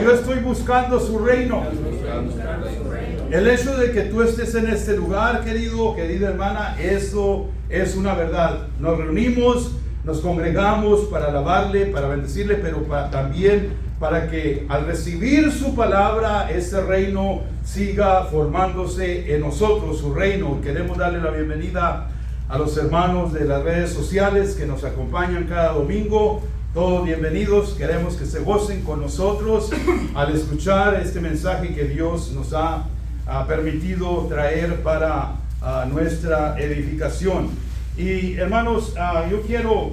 yo estoy buscando su reino. El hecho de que tú estés en este lugar, querida hermana, eso es una verdad. Nos reunimos, nos congregamos para alabarle, para bendecirle, pero también para que al recibir su palabra, ese reino siga formándose en nosotros, su reino. Queremos darle la bienvenida a los hermanos de las redes sociales que nos acompañan cada domingo. Todos bienvenidos, queremos que se gocen con nosotros al escuchar este mensaje que Dios nos ha permitido traer para nuestra edificación. Y hermanos, yo quiero,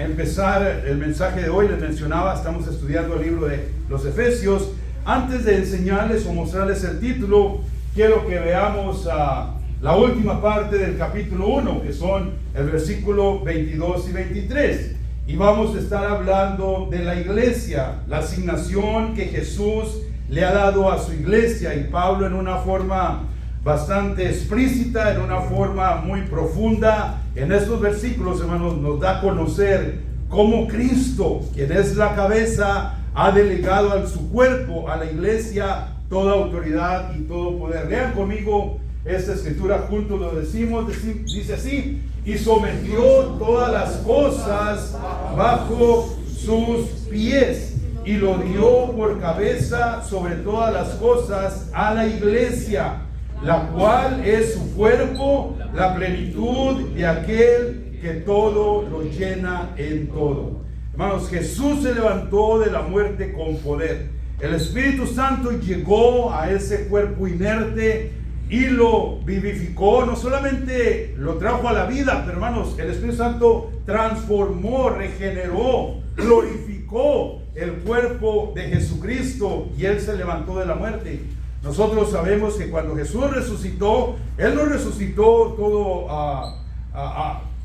empezar el mensaje de hoy. Les mencionaba, estamos estudiando el libro de los Efesios. Antes de enseñarles o mostrarles el título, quiero que veamos la última parte del capítulo 1, que son el versículo 22 y 23. Y vamos a estar hablando de la iglesia, la asignación que Jesús le ha dado a su iglesia. Y Pablo, en una forma bastante explícita, en una forma muy profunda, en estos versículos, hermanos, nos da a conocer cómo Cristo, quien es la cabeza, ha delegado a su cuerpo, a la iglesia, toda autoridad y todo poder. Lean conmigo esta escritura juntos, lo decimos, dice así: y sometió todas las cosas bajo sus pies, y lo dio por cabeza sobre todas las cosas a la iglesia, la cual es su cuerpo, la plenitud de aquel que todo lo llena en todo. Hermanos, Jesús se levantó de la muerte con poder. El Espíritu Santo llegó a ese cuerpo inerte y lo vivificó. No solamente lo trajo a la vida, pero hermanos, el Espíritu Santo transformó, regeneró, glorificó el cuerpo de Jesucristo, y Él se levantó de la muerte. Nosotros sabemos que cuando Jesús resucitó, Él no resucitó todo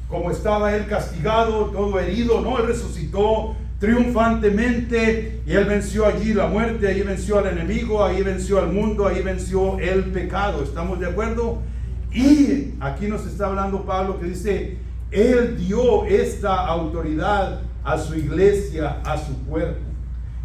como estaba Él castigado, todo herido. No, Él resucitó triunfantemente, y Él venció allí la muerte, ahí venció al enemigo, ahí venció al mundo, ahí venció el pecado. ¿Estamos de acuerdo? Y aquí nos está hablando Pablo, que dice: Él dio esta autoridad a su iglesia, a su cuerpo.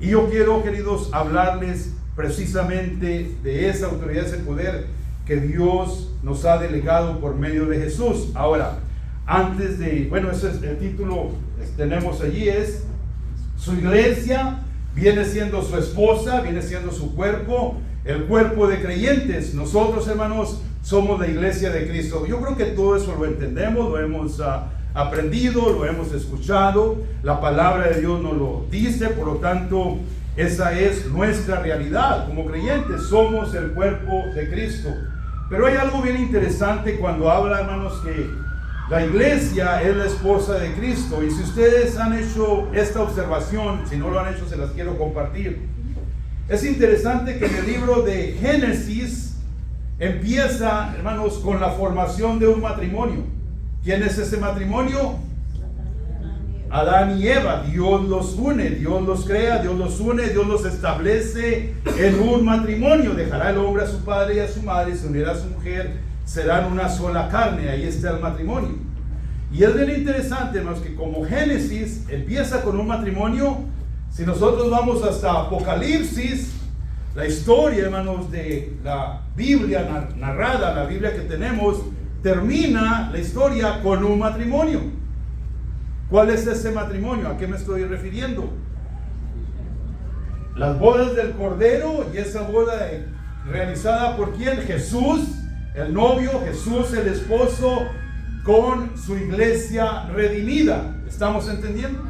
Y yo quiero, queridos, hablarles precisamente de esa autoridad, ese poder que Dios nos ha delegado por medio de Jesús. Ahora, antes de, ese es el título que tenemos allí, es su iglesia, viene siendo su esposa, viene siendo su cuerpo, el cuerpo de creyentes. Nosotros, hermanos, somos la iglesia de Cristo. Yo creo que todo eso lo entendemos, lo hemos aprendido, lo hemos escuchado. La palabra de Dios nos lo dice, por lo tanto, esa es nuestra realidad como creyentes. Somos el cuerpo de Cristo. Pero hay algo bien interesante cuando habla, hermanos, que la iglesia es la esposa de Cristo. Y si ustedes han hecho esta observación, si no lo han hecho, se las quiero compartir. Es interesante que en el libro de Génesis empieza, hermanos, con la formación de un matrimonio. ¿Quién es ese matrimonio? Adán y Eva. Dios los une, Dios los crea, Dios los une, Dios los establece en un matrimonio. Dejará el hombre a su padre y a su madre, se unirá a su mujer, serán una sola carne. Ahí está el matrimonio. Y es bien interesante, hermanos, que como Génesis empieza con un matrimonio, si nosotros vamos hasta Apocalipsis, la historia, hermanos, de la Biblia narrada, la Biblia que tenemos, termina la historia con un matrimonio. ¿Cuál es ese matrimonio? ¿A qué me estoy refiriendo? Las bodas del Cordero, y esa boda realizada por ¿quién? Jesús, el novio, Jesús, el esposo, con su iglesia redimida. ¿Estamos entendiendo?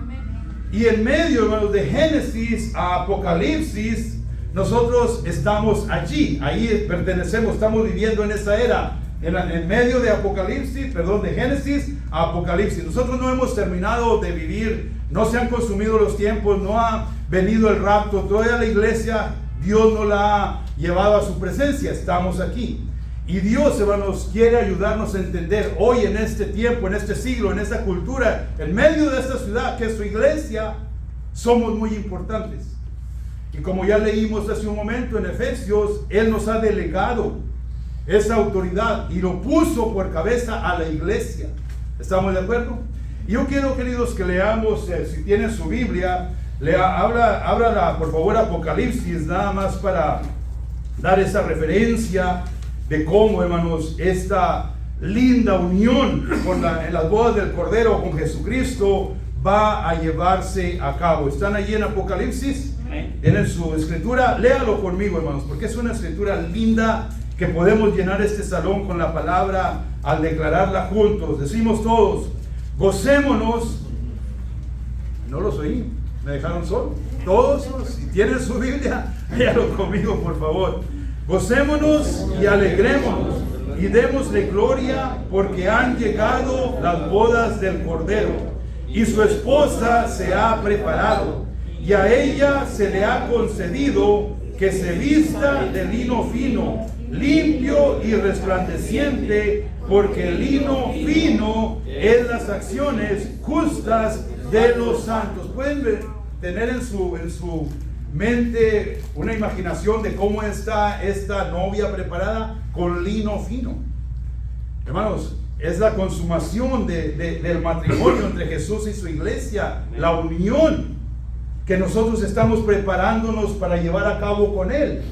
Y en medio, hermanos, de Génesis a Apocalipsis, nosotros estamos allí, ahí pertenecemos, estamos viviendo en esa era. En medio de de Génesis a Apocalipsis. Nosotros no hemos terminado de vivir, no se han consumido los tiempos, no ha venido el rapto, todavía la iglesia, Dios no la ha llevado a su presencia, estamos aquí. Y Dios, hermanos, quiere ayudarnos a entender hoy, en este tiempo, en este siglo, en esta cultura, en medio de esta ciudad, que es su iglesia, somos muy importantes. Y como ya leímos hace un momento en Efesios, Él nos ha delegado esa autoridad y lo puso por cabeza a la iglesia. ¿Estamos de acuerdo? Y yo quiero, queridos, que leamos, si tienen su Biblia, Ábrala, por favor, Apocalipsis, nada más para dar esa referencia de cómo, hermanos, esta linda unión en las bodas del Cordero con Jesucristo va a llevarse a cabo. ¿Están allí en Apocalipsis? En su escritura, léalo conmigo, hermanos, porque es una escritura linda que podemos llenar este salón con la palabra al declararla juntos. Decimos todos, gocémonos. No los oí, me dejaron solo. Todos, si tienen su Biblia, léalo conmigo, por favor. Gocémonos y alegrémonos y démosle gloria, porque han llegado las bodas del Cordero y su esposa se ha preparado, y a ella se le ha concedido que se vista de lino fino, limpio y resplandeciente, porque el lino fino es las acciones justas de los santos. Pueden tener en su mente una imaginación de cómo está esta novia preparada con lino fino. Hermanos, es la consumación del matrimonio entre Jesús y su iglesia, la unión que nosotros estamos preparándonos para llevar a cabo con Él.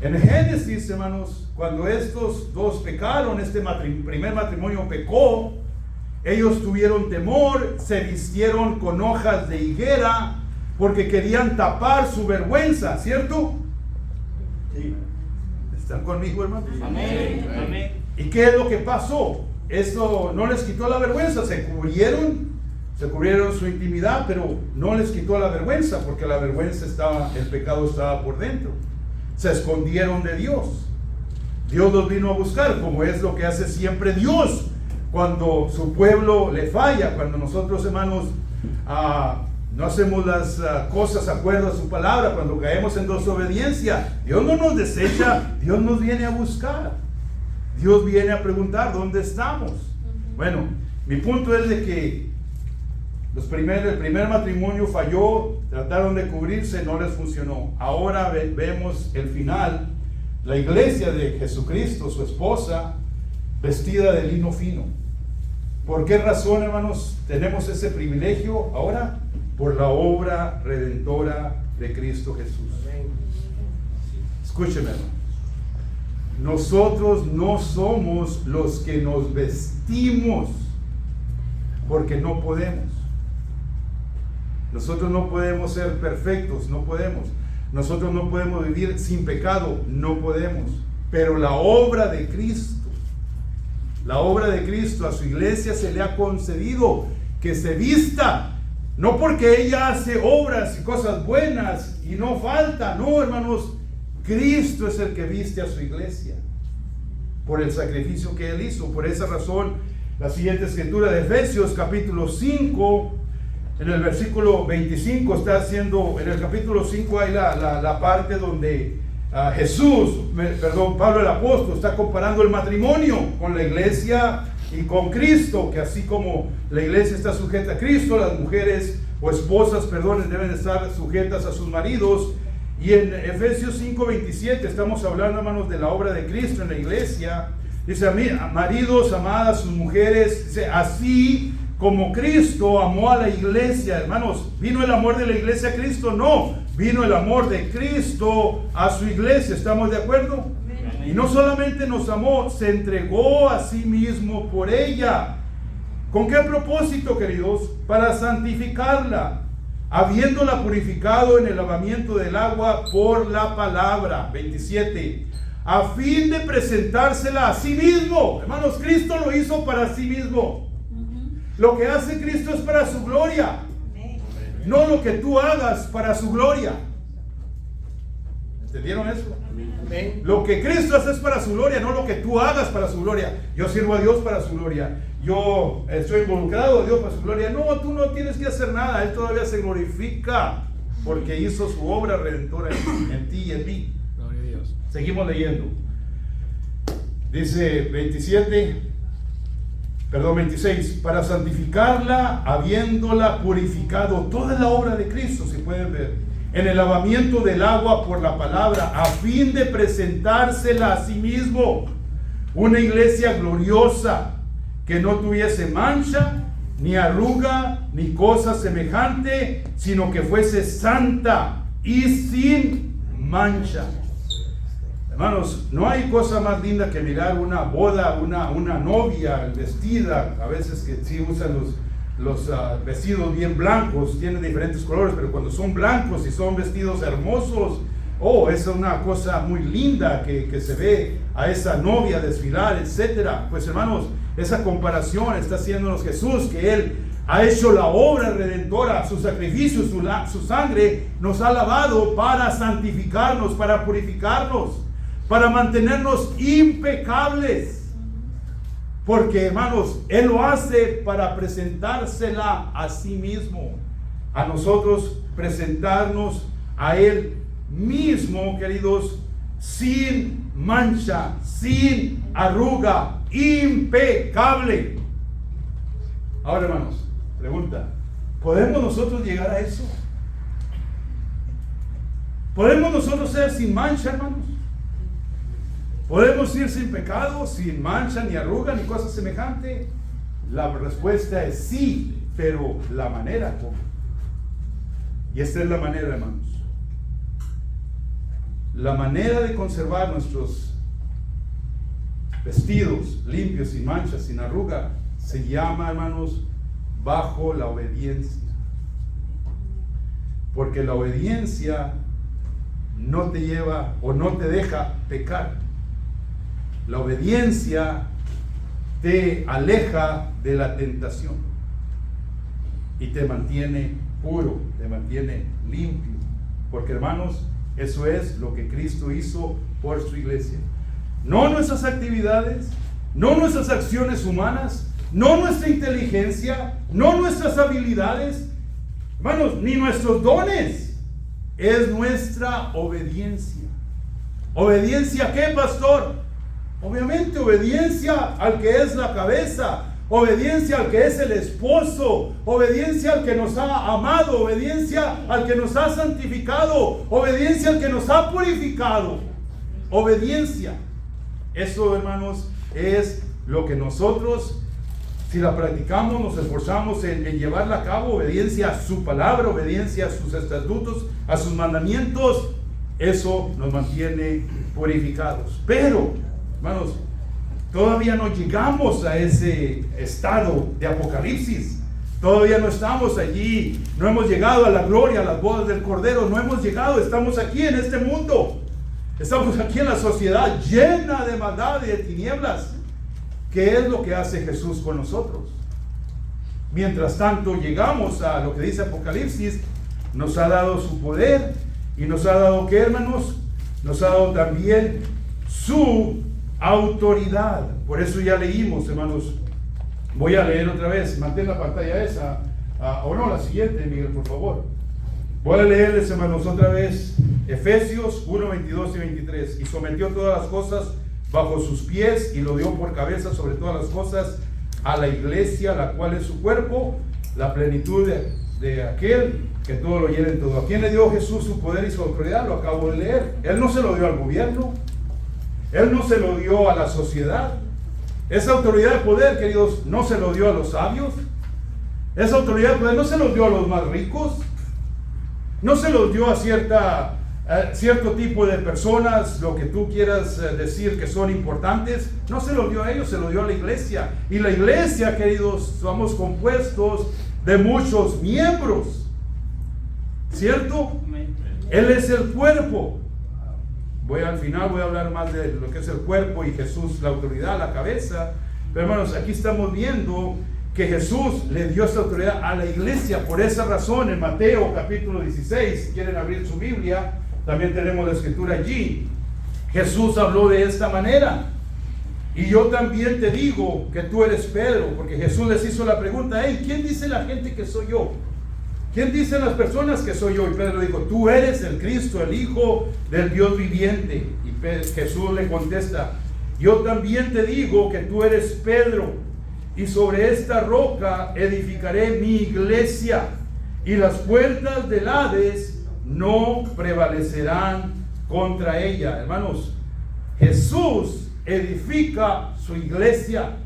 En Génesis, hermanos, cuando estos dos pecaron, este primer matrimonio pecó, ellos tuvieron temor, se vistieron con hojas de higuera, porque querían tapar su vergüenza, ¿cierto? Sí. ¿Están conmigo, hermanos? Amén. Amén. ¿Y qué es lo que pasó? Esto no les quitó la vergüenza, se cubrieron su intimidad, pero no les quitó la vergüenza, porque la vergüenza el pecado estaba por dentro. Se escondieron de Dios. Dios los vino a buscar, como es lo que hace siempre Dios cuando su pueblo le falla, cuando nosotros, hermanos, no hacemos las cosas acuerdo a su palabra, cuando caemos en desobediencia. Dios no nos desecha, Dios nos viene a buscar. Dios viene a preguntar dónde estamos. Bueno, mi punto es de que el primer matrimonio falló, trataron de cubrirse, no les funcionó. Ahora vemos el final, la iglesia de Jesucristo, su esposa, vestida de lino fino. ¿Por qué razón, hermanos, tenemos ese privilegio ahora? Por la obra redentora de Cristo Jesús. Escúcheme, hermano. Nosotros no somos los que nos vestimos porque no podemos. Nosotros no podemos ser perfectos, no podemos. Nosotros no podemos vivir sin pecado, no podemos. Pero la obra de Cristo a su iglesia se le ha concedido que se vista. No porque ella hace obras y cosas buenas y no falta, no, hermanos. Cristo es el que viste a su iglesia por el sacrificio que Él hizo. Por esa razón, la siguiente escritura de Efesios capítulo 5, en el versículo 25, está haciendo, en el capítulo 5 hay la parte donde Pablo el apóstol está comparando el matrimonio con la iglesia y con Cristo, que así como la iglesia está sujeta a Cristo, las mujeres o esposas, deben estar sujetas a sus maridos. Y en Efesios 5:27 estamos hablando, hermanos, de la obra de Cristo en la iglesia. Dice, maridos, amad a sus mujeres, dice, así como Cristo amó a la iglesia. Hermanos, ¿vino el amor de la iglesia a Cristo? No, vino el amor de Cristo a su iglesia. ¿Estamos de acuerdo? Y no solamente nos amó, se entregó a sí mismo por ella. ¿Con qué propósito, queridos? Para santificarla, habiéndola purificado en el lavamiento del agua por la palabra. 27. A fin de presentársela a sí mismo. Hermanos, Cristo lo hizo para sí mismo. Lo que hace Cristo es para su gloria, no lo que tú hagas para su gloria. ¿Entendieron eso? Lo que Cristo hace es para su gloria, no lo que tú hagas para su gloria. Yo sirvo a Dios para su gloria. Yo estoy involucrado a Dios para su gloria. No, tú no tienes que hacer nada. Él todavía se glorifica porque hizo su obra redentora en ti y en mí. Gloria a Dios. Seguimos leyendo. Dice 26. Para santificarla, habiéndola purificado. Toda la obra de Cristo, si pueden ver, en el lavamiento del agua por la palabra, a fin de presentársela a sí mismo, una iglesia gloriosa, que no tuviese mancha, ni arruga, ni cosa semejante, sino que fuese santa y sin mancha. Hermanos, no hay cosa más linda que mirar una boda, una novia vestida, a veces que sí usan los vestidos bien blancos, tienen diferentes colores, pero cuando son blancos y son vestidos hermosos, es una cosa muy linda que se ve a esa novia desfilar, etcétera. Pues hermanos, esa comparación está haciéndonos Jesús, que Él ha hecho la obra redentora, su sacrificio, su sangre nos ha lavado para santificarnos, para purificarnos, para mantenernos impecables. Porque hermanos, Él lo hace para presentársela a sí mismo, a nosotros presentarnos a Él mismo, queridos, sin mancha, sin arruga, impecable. Ahora, hermanos, pregunta: ¿podemos nosotros llegar a eso? ¿Podemos nosotros ser sin mancha, hermanos? ¿Podemos ir sin pecado, sin mancha, ni arruga, ni cosa semejante? La respuesta es sí, pero la manera, ¿cómo? Y esta es la manera, hermanos. La manera de conservar nuestros vestidos limpios, sin manchas, sin arruga, se llama, hermanos, bajo la obediencia. Porque la obediencia no te lleva o no te deja pecar. La obediencia te aleja de la tentación y te mantiene puro, te mantiene limpio. Porque, hermanos, eso es lo que Cristo hizo por su iglesia. No nuestras actividades, no nuestras acciones humanas, no nuestra inteligencia, no nuestras habilidades, hermanos, ni nuestros dones. Es nuestra obediencia. ¿Obediencia a qué, pastor? Obviamente obediencia al que es la cabeza, obediencia al que es el esposo, obediencia al que nos ha amado, obediencia al que nos ha santificado, obediencia al que nos ha purificado. Obediencia. Eso, hermanos, es lo que nosotros, si la practicamos, nos esforzamos en llevarla a cabo. Obediencia a su palabra, obediencia a sus estatutos, a sus mandamientos. Eso nos mantiene purificados. Pero, hermanos, todavía no llegamos a ese estado de Apocalipsis. Todavía no estamos allí. No hemos llegado a la gloria, a las bodas del Cordero. No hemos llegado. Estamos aquí en este mundo. Estamos aquí en la sociedad llena de maldad y de tinieblas. ¿Qué es lo que hace Jesús con nosotros? Mientras tanto llegamos a lo que dice Apocalipsis. Nos ha dado su poder. Y nos ha dado, ¿qué, hermanos? Nos ha dado también su autoridad. Por eso ya leímos, hermanos. Voy a leer otra vez. Mantén la pantalla esa, o no, la siguiente, Miguel, por favor. Voy a leerles, hermanos, otra vez Efesios 1, 22 y 23. Y sometió todas las cosas bajo sus pies y lo dio por cabeza sobre todas las cosas a la iglesia, la cual es su cuerpo, la plenitud de aquel que todo lo llena en todo. ¿A quién le dio Jesús su poder y su autoridad? Lo acabo de leer. Él no se lo dio al gobierno. Él no se lo dio a la sociedad. Esa autoridad de poder, queridos, no se lo dio a los sabios. Esa autoridad de poder no se lo dio a los más ricos. No se lo dio a cierto tipo de personas, lo que tú quieras decir que son importantes. No se lo dio a ellos, se lo dio a la iglesia. Y la iglesia, queridos, somos compuestos de muchos miembros. ¿Cierto? Él es el cuerpo. Al final voy a hablar más de lo que es el cuerpo y Jesús, la autoridad, la cabeza. Pero hermanos, aquí estamos viendo que Jesús le dio esta autoridad a la iglesia. Por esa razón, en Mateo capítulo 16, si quieren abrir su Biblia, también tenemos la escritura allí. Jesús habló de esta manera: y yo también te digo que tú eres Pedro, porque Jesús les hizo la pregunta: hey, ¿quién dice la gente que soy yo? ¿Quién dicen las personas que soy yo? Y Pedro dijo: tú eres el Cristo, el Hijo del Dios viviente. Y Jesús le contesta: yo también te digo que tú eres Pedro, y sobre esta roca edificaré mi iglesia, y las puertas del Hades no prevalecerán contra ella. Hermanos, Jesús edifica su iglesia.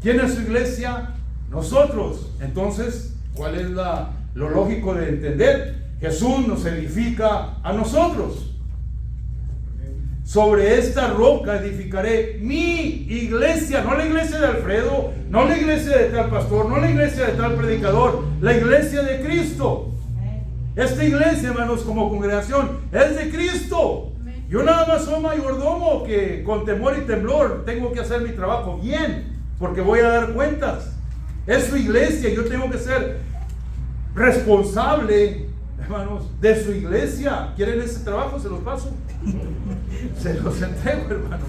¿Quién es su iglesia? Nosotros. Entonces, ¿cuál es lo lógico de entender? Jesús nos edifica a nosotros. Sobre esta roca edificaré mi iglesia, no la iglesia de Alfredo, no la iglesia de tal pastor, no la iglesia de tal predicador, la iglesia de Cristo. Esta iglesia, hermanos, como congregación, es de Cristo. Yo nada más soy mayordomo que con temor y temblor tengo que hacer mi trabajo bien, porque voy a dar cuentas. Es su iglesia, yo tengo que ser responsable, hermanos, de su iglesia. ¿Quieren ese trabajo? Se los paso. Se los entrego, hermano.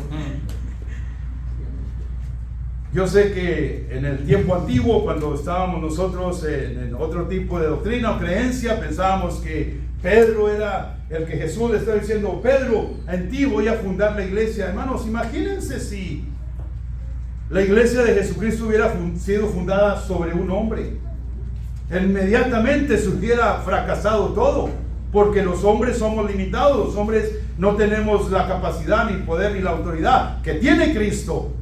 Yo sé que en el tiempo antiguo, cuando estábamos nosotros en otro tipo de doctrina o creencia, pensábamos que Pedro era el que Jesús le estaba diciendo: Pedro, en ti voy a fundar la iglesia. Hermanos, imagínense si la iglesia de Jesucristo hubiera sido fundada sobre un hombre. Inmediatamente se hubiera fracasado todo, porque los hombres somos limitados, los hombres no tenemos la capacidad, ni el poder, ni la autoridad que tiene Cristo.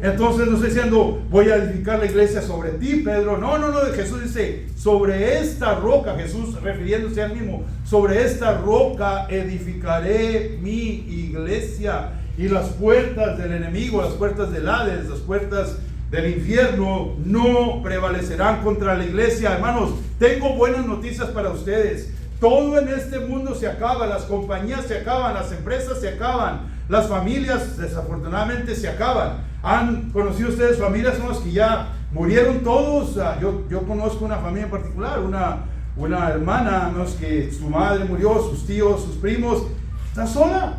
Entonces no estoy diciendo: voy a edificar la iglesia sobre ti, Pedro. No, Jesús dice: sobre esta roca, Jesús refiriéndose al mismo, sobre esta roca edificaré mi iglesia, y las puertas del enemigo, las puertas del Hades, las puertas del infierno no prevalecerán contra la iglesia. Hermanos, tengo buenas noticias para ustedes. Todo en este mundo se acaba, las compañías se acaban, las empresas se acaban, las familias desafortunadamente se acaban. ¿Han conocido ustedes familias en las que ya murieron todos? Yo conozco una familia en particular, una hermana, ¿no?, que su madre murió, sus tíos, sus primos. Está sola,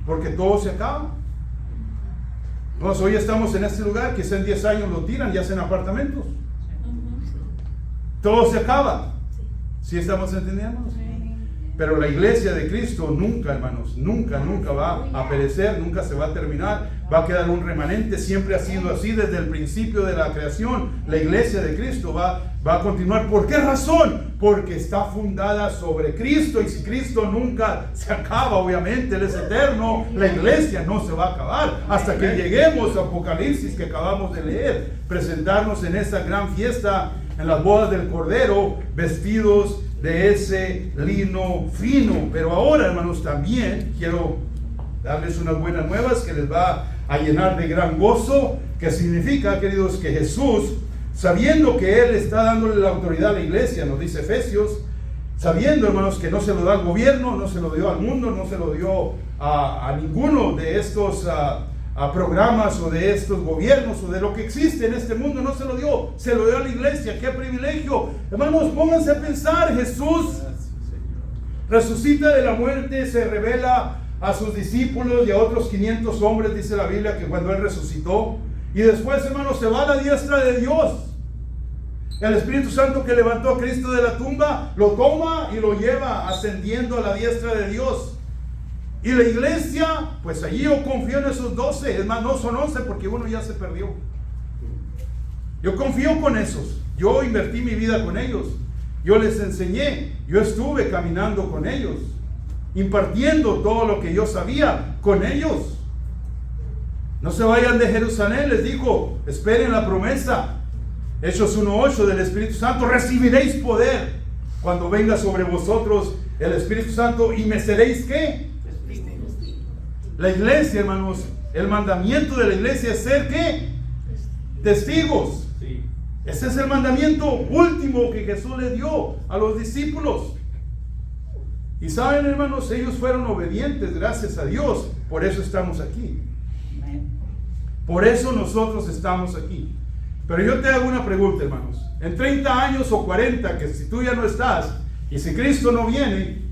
porque todo se acaba. Entonces, hoy estamos en este lugar, quizá en 10 años lo tiran y hacen apartamentos. Todo se acaba. ¿Sí estamos entendiendo? Pero la iglesia de Cristo nunca, hermanos, nunca va a perecer, nunca se va a terminar, va a quedar un remanente. Siempre ha sido así desde el principio de la creación. La iglesia de Cristo va a continuar. ¿Por qué razón? Porque está fundada sobre Cristo, y si Cristo nunca se acaba, obviamente Él es eterno, la iglesia no se va a acabar hasta que lleguemos a Apocalipsis, que acabamos de leer, presentarnos en esa gran fiesta, en las bodas del Cordero, vestidos de ese lino fino. Pero ahora, hermanos, también quiero darles unas buenas nuevas que les va a llenar de gran gozo, que significa, queridos, que Jesús, sabiendo que Él está dándole la autoridad a la iglesia, nos dice Efesios, sabiendo, hermanos, que no se lo da al gobierno, no se lo dio al mundo, no se lo dio a ninguno de estos a programas o de estos gobiernos o de lo que existe en este mundo, no se lo dio, se lo dio a la iglesia. ¡Qué privilegio! Hermanos, pónganse a pensar. Jesús resucita de la muerte, se revela a sus discípulos y a otros 500 hombres, dice la Biblia, que cuando Él resucitó, y después, hermanos, se va a la diestra de Dios. El Espíritu Santo que levantó a Cristo de la tumba lo toma y lo lleva ascendiendo a la diestra de Dios. Y la iglesia, pues allí yo confío en esos 12, es más, no son 11 porque uno ya se perdió. Yo confío con esos, yo invertí mi vida con ellos, yo les enseñé, yo estuve caminando con ellos, impartiendo todo lo que yo sabía con ellos. No se vayan de Jerusalén, les dijo, esperen la promesa. Hechos 1:8 del Espíritu Santo: recibiréis poder cuando venga sobre vosotros el Espíritu Santo, y me seréis, ¿qué? La iglesia, hermanos, el mandamiento de la iglesia es ser, ¿qué? Testigos. Sí. Ese es el mandamiento último que Jesús le dio a los discípulos. Y saben, hermanos, ellos fueron obedientes, gracias a Dios. Por eso estamos aquí. Por eso nosotros estamos aquí. Pero yo te hago una pregunta, hermanos. En 30 años o 40, que si tú ya no estás, y si Cristo no viene,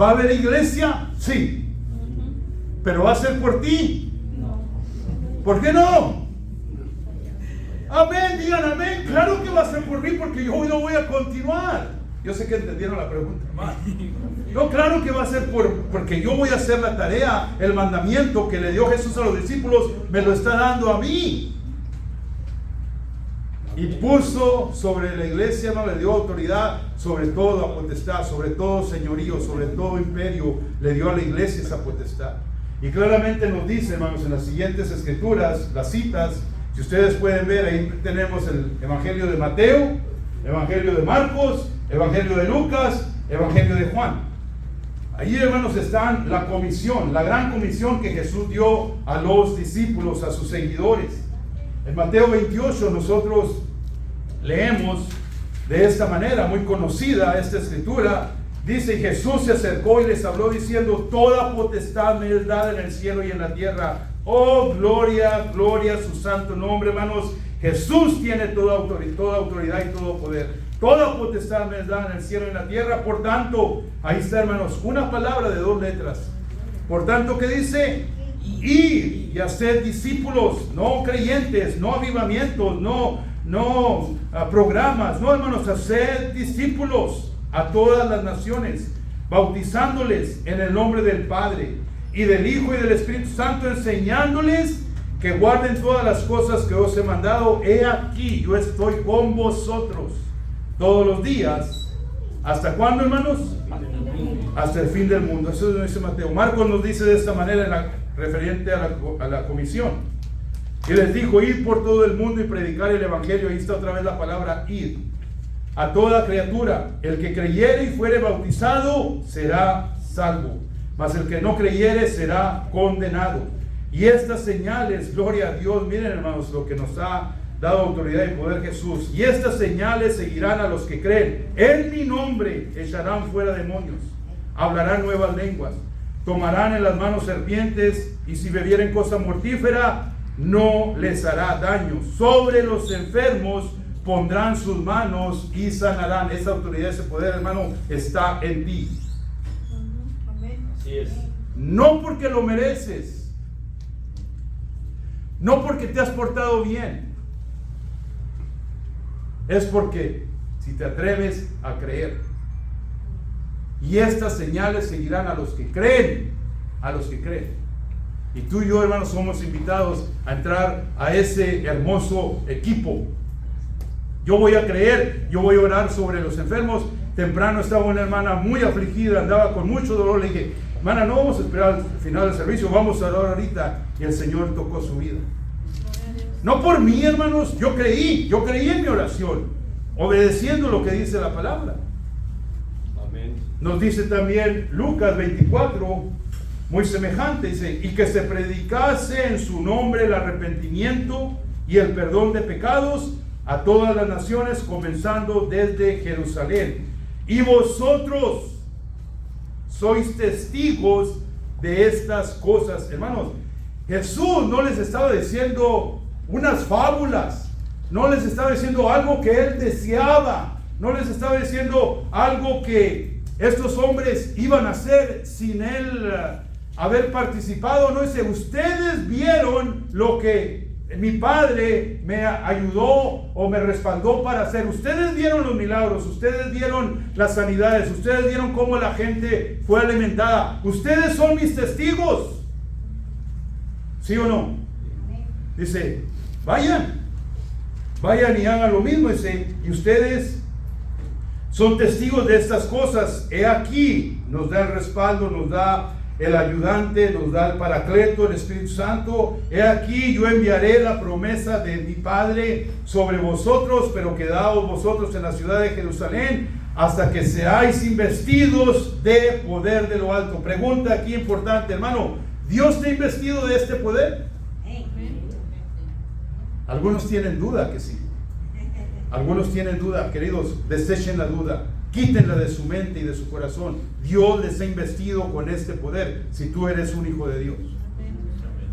¿va a haber iglesia? Sí. ¿Pero va a ser por ti? No. ¿Por qué no? Amén, digan amén. Claro que va a ser por mí, porque yo no voy a continuar. Yo sé que entendieron la pregunta, hermano. No, claro que va a ser porque yo voy a hacer la tarea. El mandamiento que le dio Jesús a los discípulos me lo está dando a mí. Y puso sobre la iglesia, no le dio autoridad sobre toda potestad, sobre todo señorío, sobre todo imperio. Le dio a la iglesia esa potestad. Y claramente nos dice, hermanos, en las siguientes escrituras, las citas, si ustedes pueden ver, ahí tenemos el Evangelio de Mateo, Evangelio de Marcos, Evangelio de Lucas, Evangelio de Juan. Allí, hermanos, están la comisión, la gran comisión que Jesús dio a los discípulos, a sus seguidores. En Mateo 28 nosotros leemos de esta manera, muy conocida esta escritura. Dice: Jesús se acercó y les habló diciendo: toda potestad me es dada en el cielo y en la tierra. Oh, gloria, gloria a su santo nombre, hermanos. Jesús tiene toda autoridad y todo poder. Toda potestad me es dada en el cielo y en la tierra. Por tanto, ahí está, hermanos, una palabra de 2 letras. Por tanto, ¿qué dice? Ir y hacer discípulos, no creyentes, no avivamientos, no programas, no, hermanos, hacer discípulos a todas las naciones, bautizándoles en el nombre del Padre y del Hijo y del Espíritu Santo, enseñándoles que guarden todas las cosas que os he mandado. He aquí, yo estoy con vosotros todos los días. ¿Hasta cuándo, hermanos? Hasta el fin del mundo. Eso lo dice Mateo. Marcos nos dice de esta manera, referente a la comisión. Y les dijo: id por todo el mundo y predicar el evangelio. Ahí está otra vez la palabra id. A toda criatura. El que creyere y fuere bautizado será salvo, mas el que no creyere será condenado. Y estas señales, gloria a Dios, miren, hermanos, lo que nos ha dado autoridad y poder Jesús. Y estas señales seguirán a los que creen. En mi nombre echarán fuera demonios, hablarán nuevas lenguas, tomarán en las manos serpientes, y si bebieren cosa mortífera no les hará daño. Sobre los enfermos pondrán sus manos y sanarán. Esa autoridad, ese poder, hermano, está en ti. Así es. No porque lo mereces, no porque te has portado bien, es porque si te atreves a creer. Y estas señales seguirán a los que creen, a los que creen. Y tú y yo, hermanos, somos invitados a entrar a ese hermoso equipo. Yo voy a creer, yo voy a orar sobre los enfermos. Temprano estaba una hermana muy afligida, andaba con mucho dolor. Le dije: hermana, no vamos a esperar al final del servicio, vamos a orar ahorita. Y el Señor tocó su vida. No por mí, hermanos, yo creí en mi oración, obedeciendo lo que dice la palabra. Amén. Nos dice también Lucas 24, muy semejante, dice: y que se predicase en su nombre el arrepentimiento y el perdón de pecados a todas las naciones, comenzando desde Jerusalén. Y vosotros sois testigos de estas cosas. Hermanos, Jesús no les estaba diciendo unas fábulas, no les estaba diciendo algo que él deseaba, no les estaba diciendo algo que estos hombres iban a hacer sin él haber participado. No dice: ustedes vieron lo que mi Padre me ayudó o me respaldó para hacer. Ustedes vieron los milagros, ustedes vieron las sanidades, ustedes vieron cómo la gente fue alimentada. Ustedes son mis testigos. ¿Sí o no? Dice: vayan y hagan lo mismo. Dice: y ustedes son testigos de estas cosas. He aquí, nos da el respaldo, nos da el ayudante, nos da el Paracleto, el Espíritu Santo. He aquí, yo enviaré la promesa de mi Padre sobre vosotros, pero quedaos vosotros en la ciudad de Jerusalén hasta que seáis investidos de poder de lo alto. Pregunta aquí importante, hermano: ¿Dios te ha investido de este poder? Algunos tienen duda que sí. Algunos tienen duda. Queridos, desechen la duda, quítenla de su mente y de su corazón. Dios les ha investido con este poder, si tú eres un hijo de Dios.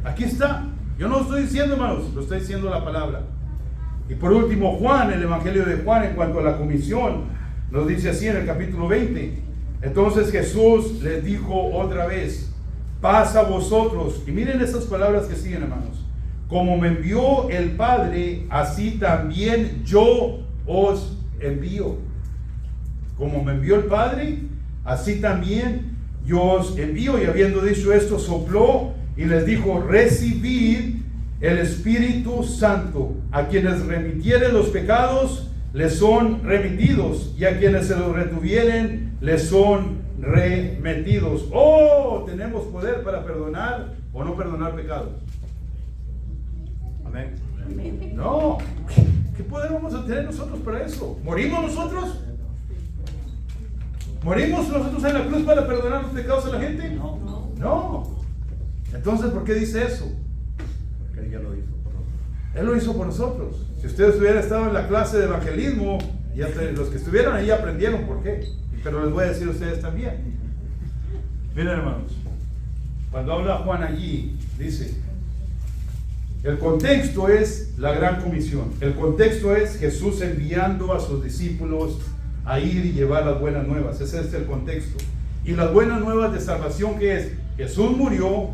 Aquí está. Yo no lo estoy diciendo, hermanos, lo está diciendo la palabra. Y por último, Juan, el Evangelio de Juan, en cuanto a la comisión, nos dice así en el capítulo 20. Entonces Jesús les dijo otra vez: paz a vosotros. Y miren estas palabras que siguen, hermanos: como me envió el Padre, así también yo os envío. Como me envió el Padre, así también yo os envío. Y habiendo dicho esto, sopló y les dijo: recibid el Espíritu Santo. A quienes remitiere los pecados, les son remitidos, y a quienes se los retuvieren les son remitidos. Oh, tenemos poder para perdonar o no perdonar pecados. Amén. No, ¿qué poder vamos a tener nosotros para eso? ¿Morimos nosotros? ¿Morimos nosotros en la cruz para perdonar los pecados a la gente? No. Entonces, ¿por qué dice eso? Porque Él ya lo hizo por nosotros. Él lo hizo por nosotros. Si ustedes hubieran estado en la clase de evangelismo, ya los que estuvieron ahí aprendieron por qué. Pero les voy a decir a ustedes también. Miren, hermanos, cuando habla Juan allí, dice, el contexto es la gran comisión. El contexto es Jesús enviando a sus discípulos a ir y llevar las buenas nuevas. Ese es el contexto. Y las buenas nuevas de salvación, que es Jesús murió,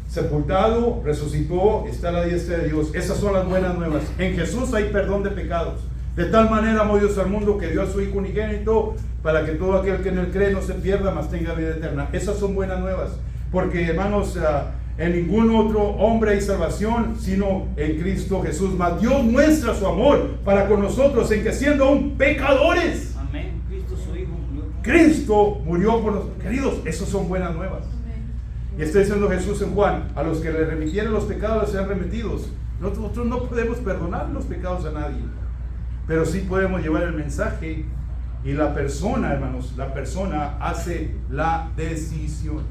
sepultado, resucitó, está a la diestra de Dios. Esas son las buenas nuevas. En Jesús hay perdón de pecados. De tal manera amó Dios al mundo que dio a su Hijo unigénito, para que todo aquel que en él cree no se pierda, mas tenga vida eterna. Esas son buenas nuevas. Porque, hermanos, en ningún otro hombre hay salvación sino en Cristo Jesús. Mas Dios muestra su amor para con nosotros en que, siendo aún pecadores, amén, Cristo su Hijo murió. Cristo murió por nosotros. Queridos, esas son buenas nuevas. Y está diciendo Jesús en Juan: a los que le remitieron los pecados les sean remitidos. Nosotros no podemos perdonar los pecados a nadie, pero sí podemos llevar el mensaje. Y la persona, hermanos, la persona hace la decisión.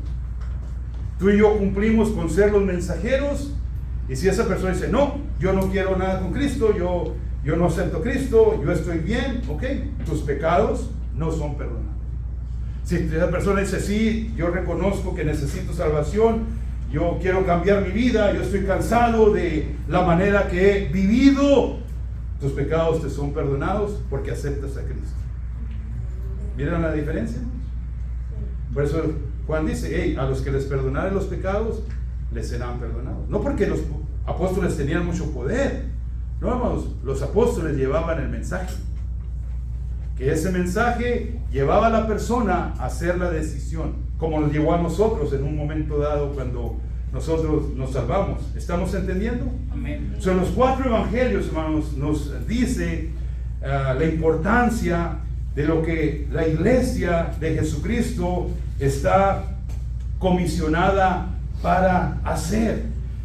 Tú y yo cumplimos con ser los mensajeros. Y si esa persona dice: no, yo no quiero nada con Cristo, yo no acepto a Cristo, yo estoy bien, ok, tus pecados no son perdonados. Si esa persona dice: sí, yo reconozco que necesito salvación, yo quiero cambiar mi vida, yo estoy cansado de la manera que he vivido, tus pecados te son perdonados porque aceptas a Cristo. ¿Miran la diferencia? Por eso Juan dice: hey, a los que les perdonaren los pecados, les serán perdonados. No porque los apóstoles tenían mucho poder, no, hermanos, los apóstoles llevaban el mensaje. Que ese mensaje llevaba a la persona a hacer la decisión, como nos llevó a nosotros en un momento dado cuando nosotros nos salvamos. ¿Estamos entendiendo? Amén. En los 4 evangelios, hermanos, nos dice la importancia de lo que la iglesia de Jesucristo está comisionada para hacer.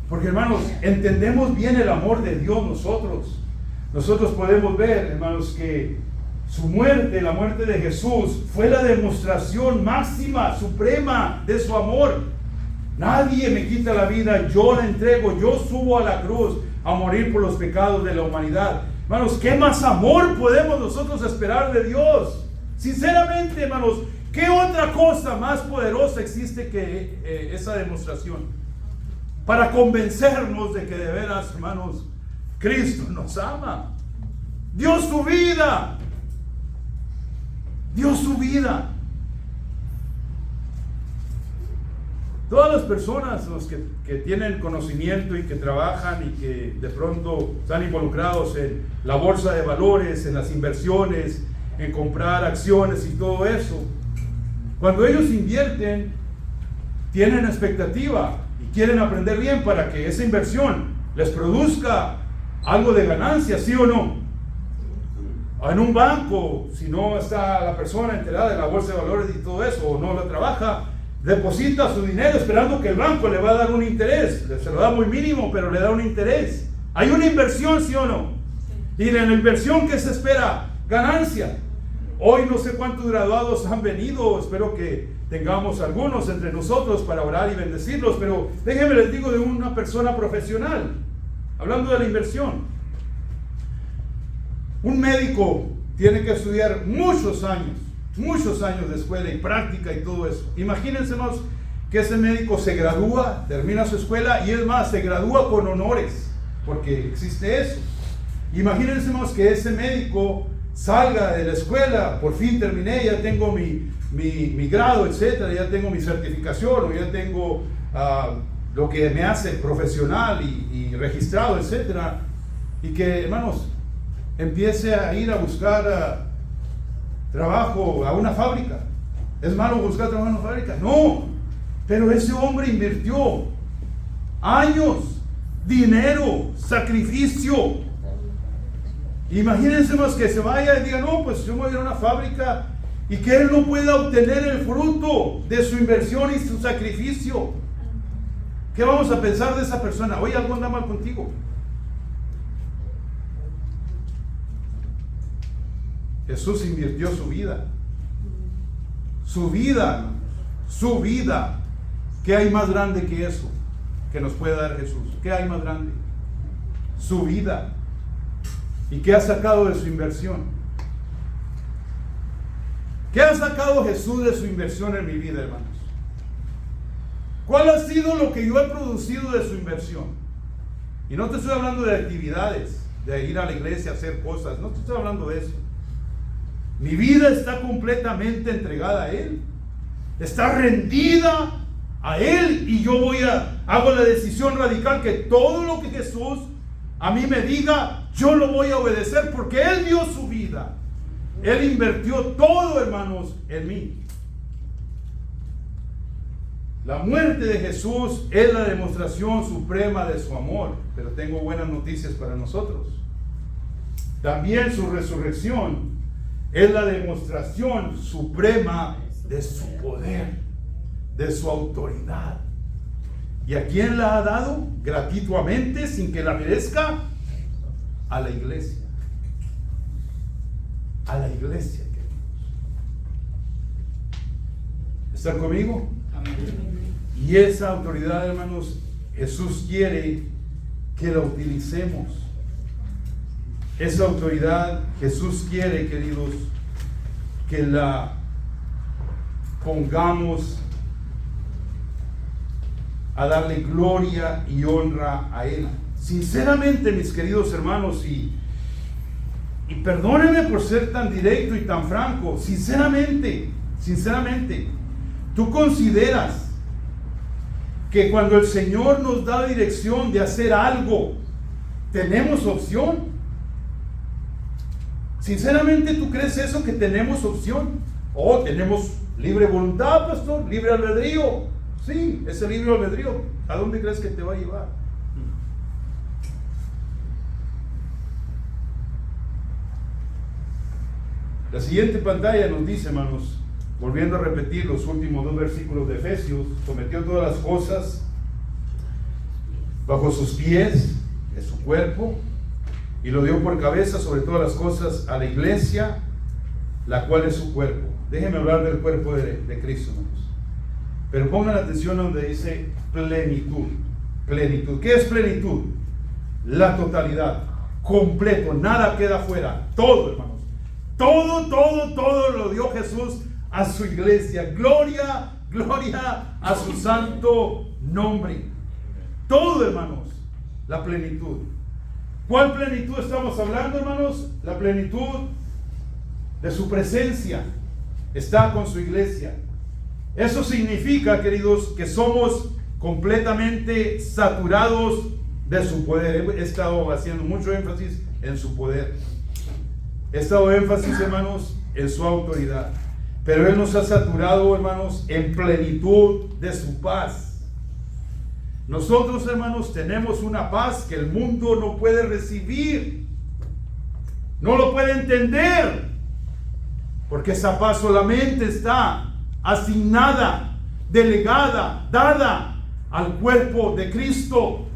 Porque, hermanos, entendemos bien el amor de Dios nosotros. Nosotros podemos ver, hermanos, que su muerte, la muerte de Jesús, fue la demostración máxima, suprema de su amor. Nadie me quita la vida, yo la entrego, yo subo a la cruz a morir por los pecados de la humanidad. Hermanos, ¿qué más amor podemos nosotros esperar de Dios? Sinceramente, hermanos, ¿qué otra cosa más poderosa existe que esa demostración? Para convencernos de que de veras, hermanos, Cristo nos ama. Dio su vida. Dio su vida. Todas las personas, los que tienen conocimiento y que trabajan y que de pronto están involucrados en la bolsa de valores, en las inversiones, en comprar acciones y todo eso, cuando ellos invierten, tienen expectativa y quieren aprender bien para que esa inversión les produzca algo de ganancia, ¿sí o no? En un banco, si no está la persona enterada de la bolsa de valores y todo eso, o no la trabaja, deposita su dinero esperando que el banco le va a dar un interés. Se lo da muy mínimo, pero le da un interés. Hay una inversión, ¿sí o no? Y en la inversión, ¿qué se espera? Ganancia. Hoy no sé cuántos graduados han venido, espero que tengamos algunos entre nosotros para orar y bendecirlos, pero déjenme les digo de una persona profesional, hablando de la inversión. Un médico tiene que estudiar muchos años de escuela y práctica y todo eso. Imagínense más que ese médico se gradúa, termina su escuela y es más, se gradúa con honores, porque existe eso. Imagínense más que ese médico salga de la escuela, por fin terminé, ya tengo mi grado, etcétera, ya tengo mi certificación, o ya tengo lo que me hace profesional y registrado, etcétera, y que, hermanos, empiece a ir a buscar trabajo a una fábrica. ¿Es malo buscar trabajo en una fábrica? No, pero ese hombre invirtió años, dinero, sacrificio, Imagínense más que se vaya y diga, no, pues yo me voy a ir a una fábrica y que él no pueda obtener el fruto de su inversión y su sacrificio. ¿Qué vamos a pensar de esa persona? Oye, algo anda mal contigo. Jesús invirtió su vida. Su vida, su vida. ¿Qué hay más grande que eso que nos puede dar Jesús? ¿Qué hay más grande? Su vida. ¿Y qué ha sacado de su inversión? ¿Qué ha sacado Jesús de su inversión en mi vida, hermanos? ¿Cuál ha sido lo que yo he producido de su inversión? Y no te estoy hablando de actividades, de ir a la iglesia a hacer cosas, no te estoy hablando de eso. Mi vida está completamente entregada a Él. Está rendida a Él y yo hago la decisión radical que todo lo que Jesús a mí me diga, yo lo voy a obedecer porque Él dio su vida. Él invirtió todo, hermanos, en mí. La muerte de Jesús es la demostración suprema de su amor, pero tengo buenas noticias para nosotros. También su resurrección es la demostración suprema de su poder, de su autoridad. ¿Y a quién la ha dado? Gratuitamente, sin que la merezca, a la iglesia. A la iglesia, queridos. ¿Están conmigo? Y esa autoridad, hermanos, Jesús quiere que la utilicemos. Esa autoridad Jesús quiere, queridos, que la pongamos a darle gloria y honra a Él. Sinceramente, mis queridos hermanos, y perdónenme por ser tan directo y tan franco, sinceramente, ¿tú consideras que cuando el Señor nos da dirección de hacer algo, tenemos opción? Sinceramente, ¿tú crees eso, que tenemos opción? ¿O tenemos libre voluntad, pastor? ¿Libre albedrío? Sí, ese libre albedrío, ¿a dónde crees que te va a llevar? La siguiente pantalla nos dice, hermanos, volviendo a repetir los últimos 2 versículos de Efesios: sometió todas las cosas bajo sus pies, de su cuerpo, y lo dio por cabeza sobre todas las cosas a la iglesia, la cual es su cuerpo. Déjenme hablar del cuerpo de Cristo, hermanos. Pero pongan atención a donde dice plenitud. Plenitud. ¿Qué es plenitud? La totalidad, completo, nada queda fuera. Todo, hermanos. Todo lo dio Jesús a su iglesia. Gloria a su santo nombre. Todo, hermanos, la plenitud. ¿Cuál plenitud estamos hablando, hermanos? La plenitud de su presencia está con su iglesia. Eso significa, queridos, que somos completamente saturados de su poder. He estado haciendo mucho énfasis en su poder. He estado énfasis, hermanos, en su autoridad. Pero Él nos ha saturado, hermanos, en plenitud de su paz. Nosotros, hermanos, tenemos una paz que el mundo no puede recibir. No lo puede entender. Porque esa paz solamente está asignada, delegada, dada al cuerpo de Cristo.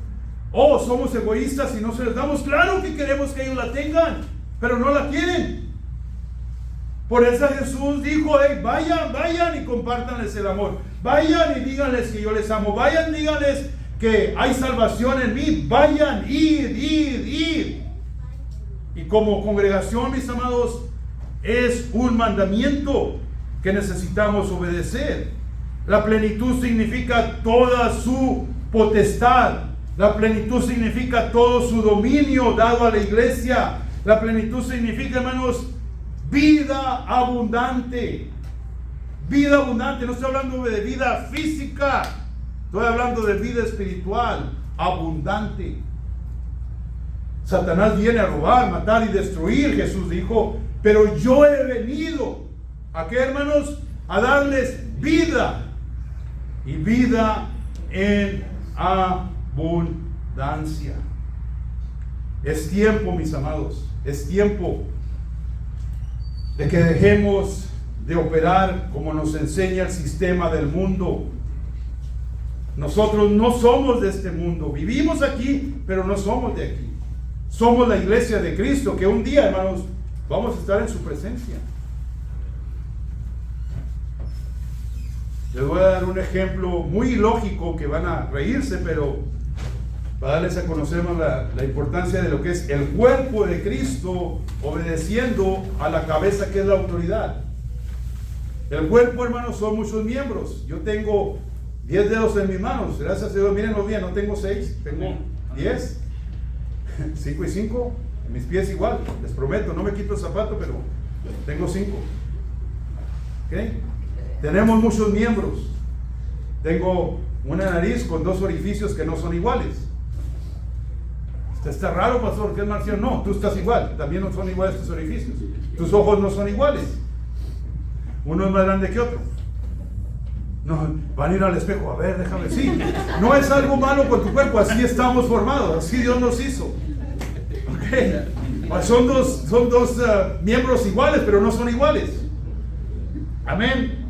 Oh, somos egoístas y no se les damos. Claro que queremos que ellos la tengan, pero no la quieren. Por eso Jesús dijo: hey, vayan y compártanles el amor. Vayan y díganles que yo les amo. Vayan, díganles que hay salvación en mí. Vayan, id. Y como congregación, mis amados, es un mandamiento que necesitamos obedecer. La plenitud significa toda su potestad. La plenitud significa todo su dominio dado a la iglesia. La plenitud significa, hermanos, vida abundante. Vida abundante. No estoy hablando de vida física. Estoy hablando de vida espiritual abundante. Satanás viene a robar, matar y destruir. Jesús dijo: pero yo he venido, ¿a qué, hermanos? A darles vida, y vida en abundancia. Es tiempo, mis amados, es tiempo de que dejemos de operar como nos enseña el sistema del mundo. Nosotros no somos de este mundo, vivimos aquí, pero no somos de aquí. Somos la iglesia de Cristo, que un día, hermanos, vamos a estar en su presencia. Les voy a dar un ejemplo muy ilógico que van a reírse, pero para darles a conocer más la importancia de lo que es el cuerpo de Cristo obedeciendo a la cabeza, que es la autoridad. El cuerpo, hermanos, son muchos miembros. Yo tengo 10 dedos en mis manos, gracias a Dios, mírenlo bien, no tengo 6, tengo 10, 5 y 5, en mis pies igual, les prometo, no me quito el zapato, pero tengo 5. ¿Okay? Tenemos muchos miembros. Tengo una nariz con 2 orificios que no son iguales. Está raro, pastor, ¿qué es Marcial? No, tú estás igual, también no son iguales tus orificios. Tus ojos no son iguales. Uno es más grande que otro. No, van a ir al espejo, a ver, déjame, sí. No es algo malo con tu cuerpo, así estamos formados, así Dios nos hizo. Okay. Son dos miembros iguales, pero no son iguales. Amén.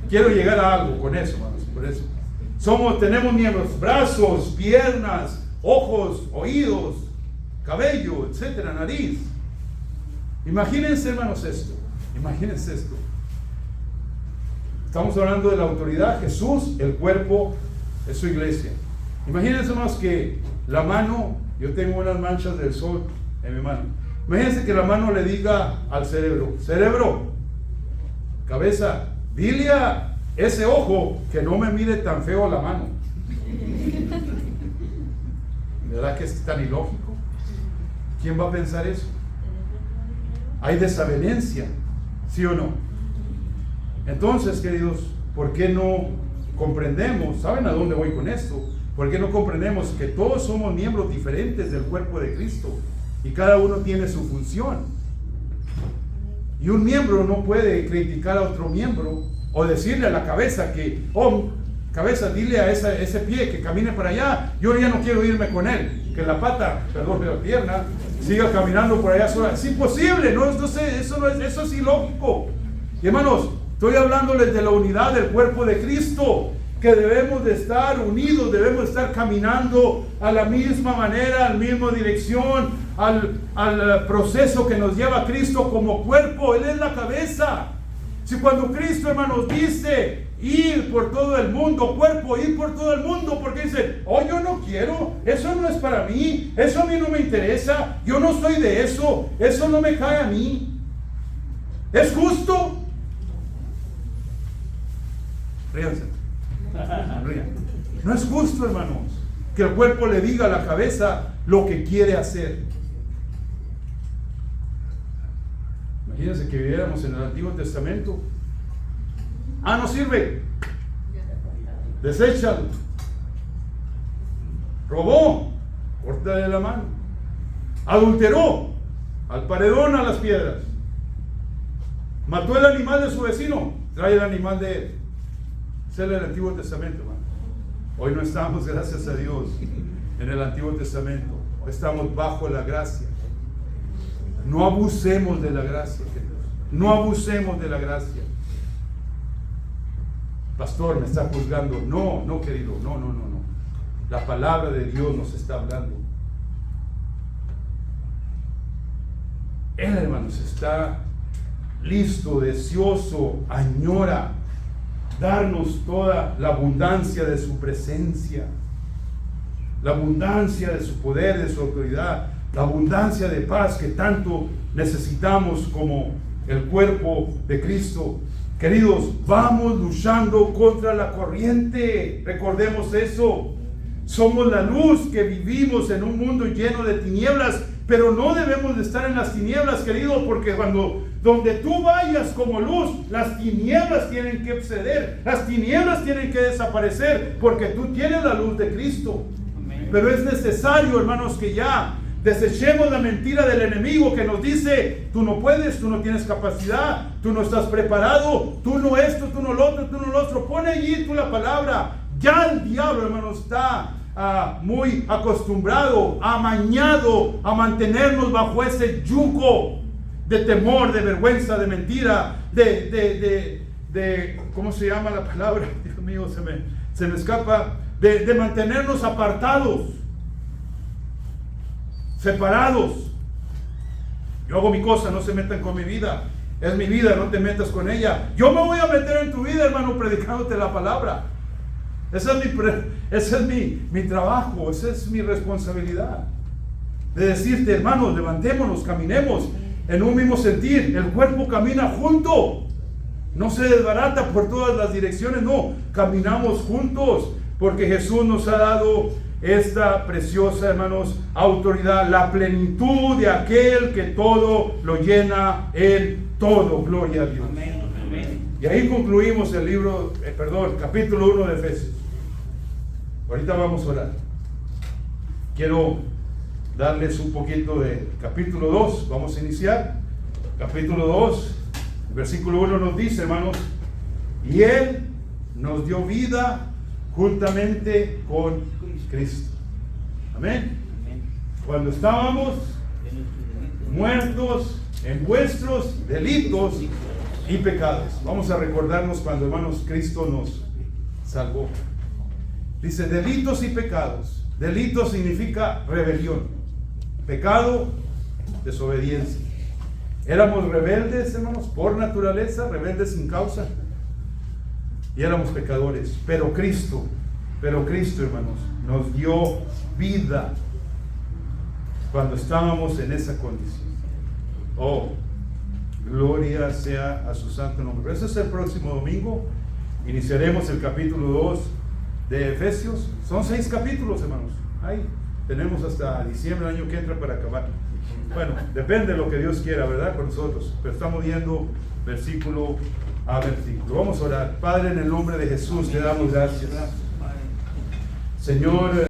Quiero llegar a algo con eso, hermanos, por eso. Tenemos miembros, brazos, piernas, ojos, oídos, cabello, etcétera, nariz. Imagínense, hermanos, esto. Imagínense esto. Estamos hablando de la autoridad. Jesús, el cuerpo, es su iglesia. Imagínense, hermanos, que la mano, yo tengo unas manchas del sol en mi mano. Imagínense que la mano le diga al cerebro: cerebro, cabeza, dile a ese ojo que no me mire tan feo la mano. ¿Verdad que es tan ilógico? ¿Quién va a pensar eso? Hay desavenencia, ¿sí o no? Entonces, queridos, ¿por qué no comprendemos? ¿Saben a dónde voy con esto? ¿Por qué no comprendemos que todos somos miembros diferentes del cuerpo de Cristo y cada uno tiene su función? Y un miembro no puede criticar a otro miembro o decirle a la cabeza que, oh, cabeza, dile a ese pie que camine para allá, yo ya no quiero irme con él, que la pata, perdón, la pierna, siga caminando por allá sola. Es imposible, eso es ilógico. Y hermanos, estoy hablándoles de la unidad del cuerpo de Cristo, que debemos de estar unidos, debemos de estar caminando a la misma manera, a la misma dirección, al proceso que nos lleva a Cristo como cuerpo. Él es la cabeza. Si cuando Cristo, hermanos, dice ir por todo el mundo, cuerpo, ir por todo el mundo, porque dice, oh, yo no quiero, eso no es para mí, eso a mí no me interesa, yo no soy de eso no me cae a mí. ¿Es justo? Ríanse. No es justo, hermanos, que el cuerpo le diga a la cabeza lo que quiere hacer. Imagínense que viviéramos en el Antiguo Testamento. No sirve, deséchalo. Robó, córtale la mano. Adulteró, al paredón, a las piedras. Mató el animal de su vecino, trae el animal de él. Ese era el Antiguo Testamento, hermano. Hoy no estamos, gracias a Dios, en el Antiguo Testamento. Hoy estamos bajo la gracia. No abusemos de la gracia, queridos. No abusemos de la gracia. Pastor, me está juzgando. No, querido, no. La palabra de Dios nos está hablando. Él, hermanos, está listo, deseoso, añora darnos toda la abundancia de su presencia, la abundancia de su poder, de su autoridad, la abundancia de paz que tanto necesitamos como el cuerpo de Cristo. Queridos, vamos luchando contra la corriente. Recordemos eso. Somos la luz que vivimos en un mundo lleno de tinieblas, pero no debemos de estar en las tinieblas, queridos, porque donde tú vayas como luz, las tinieblas tienen que ceder, las tinieblas tienen que desaparecer, porque tú tienes la luz de Cristo. Amén. Pero es necesario, hermanos, que ya desechemos la mentira del enemigo que nos dice: tú no puedes, tú no tienes capacidad, tú no estás preparado, tú no esto, tú no lo otro, tú no lo otro. Pone allí tú la palabra. Ya el diablo, hermanos, está muy acostumbrado, amañado a mantenernos bajo ese yugo de temor, de vergüenza, de mentira, ¿cómo se llama la palabra? Dios mío, se me escapa, de mantenernos apartados, separados. Yo hago mi cosa, no se metan con mi vida. Es mi vida, no te metas con ella. Yo me voy a meter en tu vida, hermano, predicándote la palabra. Ese es mi trabajo, esa es mi responsabilidad. De decirte, hermanos, levantémonos, caminemos en un mismo sentir. El cuerpo camina junto. No se desbarata por todas las direcciones, no. Caminamos juntos porque Jesús nos ha dado esta preciosa, hermanos, autoridad, la plenitud de aquel que todo lo llena en todo. Gloria a Dios. Amén. Amén. Y ahí concluimos el libro, capítulo 1 de Efesios. Ahorita vamos a orar. Quiero darles un poquito de capítulo 2. Vamos a iniciar. Capítulo 2, versículo 1 nos dice, hermanos, y Él nos dio vida juntamente con Cristo. Amén. Amén. Cuando estábamos muertos en vuestros delitos y pecados. Vamos a recordarnos cuando, hermanos, Cristo nos salvó. Dice delitos y pecados. Delito significa rebelión. Pecado, desobediencia. Éramos rebeldes, hermanos, por naturaleza, rebeldes sin causa. Y éramos pecadores. Pero Cristo, hermanos, nos dio vida cuando estábamos en esa condición. Oh, gloria sea a su santo nombre. Pero ese es el próximo domingo. Iniciaremos el capítulo 2 de Efesios. Son 6 capítulos, hermanos. Ahí tenemos hasta diciembre del año que entra para acabar. Bueno, depende de lo que Dios quiera, ¿verdad? Con nosotros. Pero estamos viendo versículo a versículo. Vamos a orar. Padre, en el nombre de Jesús te damos gracias. Señor,